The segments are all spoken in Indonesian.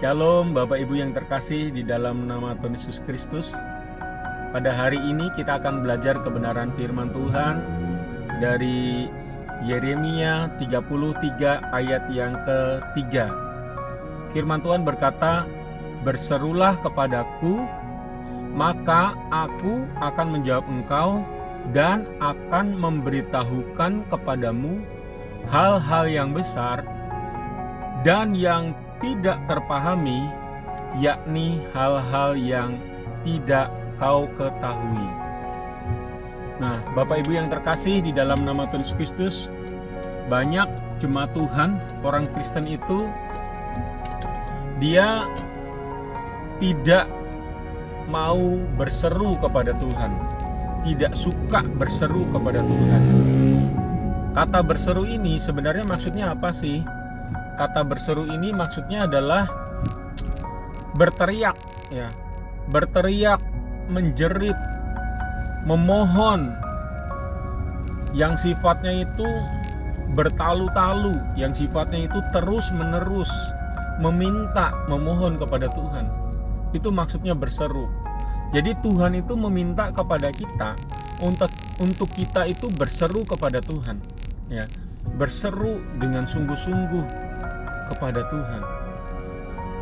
Shalom Bapak Ibu yang terkasih di dalam nama Tuhan Yesus Kristus. Pada hari ini kita akan belajar kebenaran firman Tuhan dari Yeremia 33 ayat yang ketiga. Firman Tuhan berkata, "Berserulah kepadaku, maka aku akan menjawab engkau dan akan memberitahukan kepadamu hal-hal yang besar dan yang tidak terpahami, yakni hal-hal yang tidak kau ketahui." Nah, Bapak Ibu yang terkasih di dalam nama Tuhan Yesus Kristus, banyak jemaat Tuhan, orang Kristen itu dia tidak mau berseru kepada Tuhan, tidak suka berseru kepada Tuhan. Kata berseru ini sebenarnya maksudnya apa sih? Kata berseru ini maksudnya adalah berteriak, ya, berteriak, menjerit, memohon, yang sifatnya itu bertalu-talu, yang sifatnya itu terus-menerus meminta, memohon kepada Tuhan. Itu maksudnya berseru. Jadi Tuhan itu meminta kepada kita untuk kita itu berseru kepada Tuhan, ya, berseru dengan sungguh-sungguh kepada Tuhan.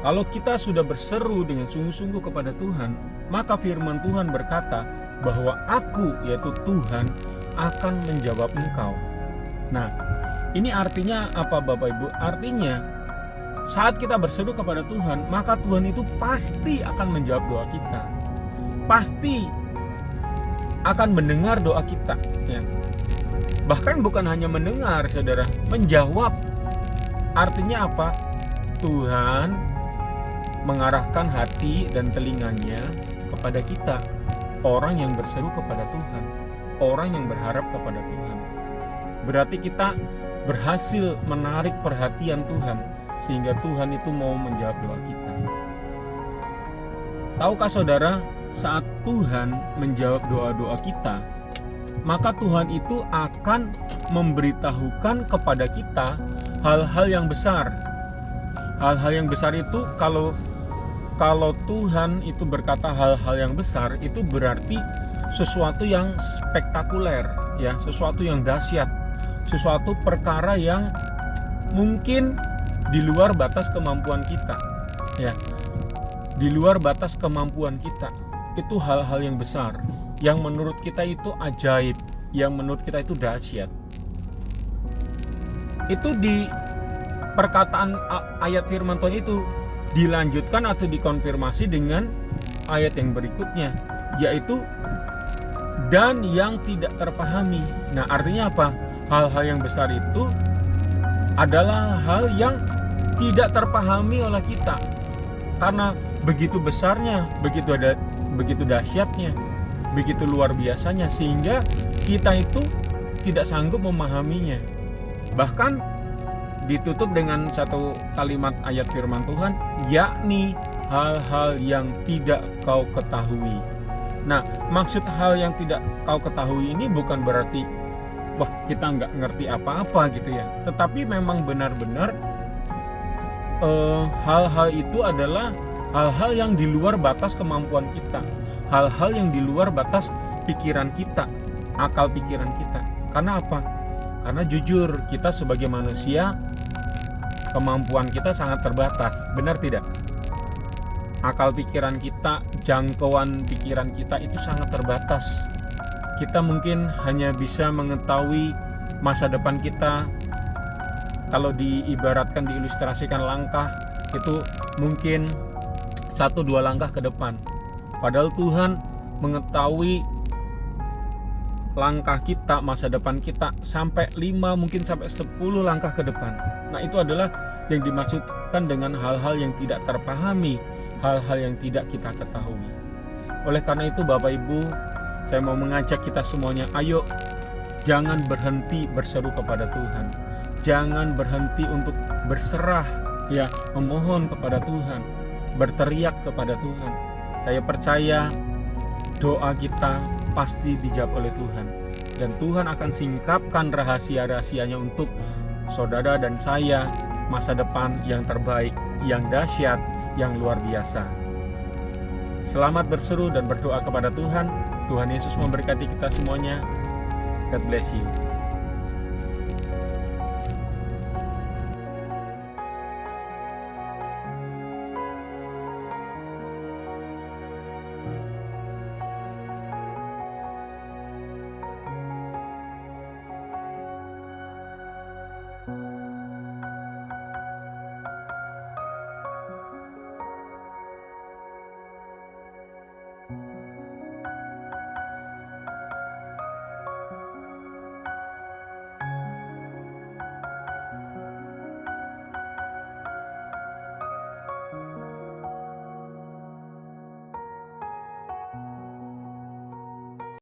Kalau kita sudah berseru dengan sungguh-sungguh kepada Tuhan, maka firman Tuhan berkata bahwa aku, yaitu Tuhan, akan menjawab engkau. Nah, ini artinya apa Bapak Ibu? Artinya saat kita berseru kepada Tuhan, maka Tuhan itu pasti akan menjawab doa kita. Pasti akan mendengar doa kita, ya. Bahkan bukan hanya mendengar, saudara, menjawab. Artinya apa? Tuhan mengarahkan hati dan telinganya kepada kita, orang yang berseru kepada Tuhan, orang yang berharap kepada Tuhan. Berarti kita berhasil menarik perhatian Tuhan, sehingga Tuhan itu mau menjawab doa kita. Tahukah saudara, saat Tuhan menjawab doa-doa kita, maka Tuhan itu akan memberitahukan kepada kita hal-hal yang besar. Hal-hal yang besar itu kalau Tuhan itu berkata hal-hal yang besar, itu berarti sesuatu yang spektakuler, ya, sesuatu yang dahsyat, sesuatu perkara yang mungkin di luar batas kemampuan kita, ya, di luar batas kemampuan kita. Itu hal-hal yang besar, yang menurut kita itu ajaib, yang menurut kita itu dahsyat. Itu di perkataan ayat firman Tuhan itu dilanjutkan atau dikonfirmasi dengan ayat yang berikutnya, yaitu dan yang tidak terpahami. Nah, artinya apa? Hal-hal yang besar itu adalah hal yang tidak terpahami oleh kita, karena begitu besarnya, begitu dahsyatnya, begitu luar biasanya, sehingga kita itu tidak sanggup memahaminya. Bahkan ditutup dengan satu kalimat ayat firman Tuhan, yakni hal-hal yang tidak kau ketahui. Nah, maksud hal yang tidak kau ketahui ini bukan berarti wah, kita nggak ngerti apa-apa gitu ya, tetapi memang benar-benar hal-hal itu adalah hal-hal yang di luar batas kemampuan kita, hal-hal yang di luar batas pikiran kita, akal pikiran kita. Karena apa? Karena jujur, kita sebagai manusia, kemampuan kita sangat terbatas, benar tidak? Akal pikiran kita, jangkauan pikiran kita itu sangat terbatas. Kita mungkin hanya bisa mengetahui masa depan kita. Kalau diibaratkan, diilustrasikan langkah, itu mungkin 1-2 langkah ke depan. Padahal Tuhan mengetahui langkah kita, masa depan kita sampai 5, mungkin sampai 10 langkah ke depan. Nah, itu adalah yang dimaksudkan dengan hal-hal yang tidak terpahami, hal-hal yang tidak kita ketahui. Oleh karena itu Bapak Ibu, saya mau mengajak kita semuanya, ayo jangan berhenti berseru kepada Tuhan. Jangan berhenti untuk berserah, ya, memohon kepada Tuhan, berteriak kepada Tuhan. Saya percaya doa kita pasti dijawab oleh Tuhan, dan Tuhan akan singkapkan rahasia-rahasianya untuk saudara dan saya masa depan yang terbaik, yang dahsyat, yang luar biasa. Selamat berseru dan berdoa kepada Tuhan. Tuhan Yesus memberkati kita semuanya. God bless you.